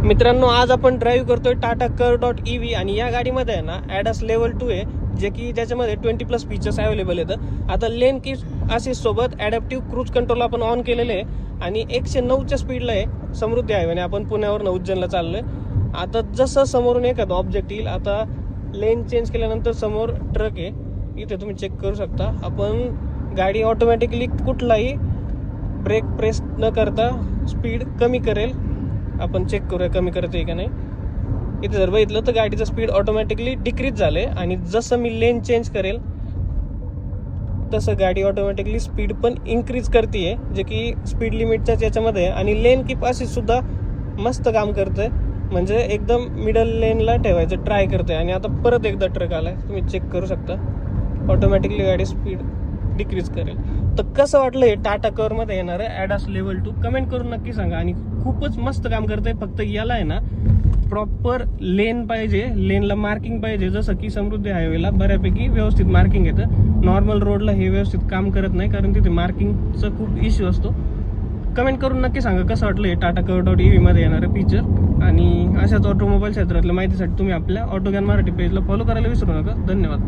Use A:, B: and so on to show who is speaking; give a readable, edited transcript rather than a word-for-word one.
A: मित्रांनो, आज आपण ड्राईव्ह करतोय टाटा Curvv आणि या गाडीमध्ये आहे ना ADAS लेवल 2 आहे, जे की ज्याच्यामध्ये 20+ फीचर्स अवेलेबल आहेत. आता लेन कीप असिस्ट सोबत ॲडॅप्टिव्ह क्रूज कंट्रोल आपण ऑन केलेले आहे आणि 109च्या स्पीडला आहे समृद्धी हायवेने. आपण पुण्यावरून उज्जैनला चाललोय. आता जसं समोरून एखादा ऑब्जेक्ट येईल, आता लेन चेंज केल्यानंतर समोर ट्रक आहे, इथे तुम्ही चेक करू शकता. आपण गाडी ऑटोमॅटिकली कुठलाही ब्रेक प्रेस न करता स्पीड कमी करेल. आपण चेक करूया कमी करते का नाही. इथे जर बघितलं तर गाडीचं स्पीड ऑटोमॅटिकली डिक्रीज झाले आणि जसं मी लेन चेंज करेल तसं गाडी ऑटोमॅटिकली स्पीड पण इन्क्रीज करते, जे की स्पीड लिमिटच्याच याच्यामध्ये आहे. आणि लेन कीप असिस्ट सुद्धा मस्त काम करतंय, म्हणजे एकदम मिडल लेनला ठेवायचं ट्राय करते. आणि आता परत एकदा ट्रक आलाय, तुम्ही चेक करू शकता. ऑटोमॅटिकली गाडी स्पीड डिक्रीज करेल. तर कसं वाटलं हे टाटा कर्वमध्ये येणार आहे ADAS लेवल 2, कमेंट करून नक्की सांगा. आणि खूपच मस्त काम करतंय. फक्त याला आहे ना प्रॉपर लेन पाहिजे, लेनला मार्किंग पाहिजे. जसं की समृद्धी हायवेला बऱ्यापैकी व्यवस्थित मार्किंग येतं, नॉर्मल रोडला हे व्यवस्थित काम करत नाही, कारण तिथे मार्किंगचा खूप इश्यू असतो. कमेंट करून नक्की सांगा कसं वाटलं हे टाटा Curvv मध्ये येणारं फीचर. आणि अशाच ऑटोमोबाईल क्षेत्रातल्या माहितीसाठी तुम्ही आपल्या ऑटोग्यान मराठी पेजला फॉलो करायला विसरू नका. धन्यवाद.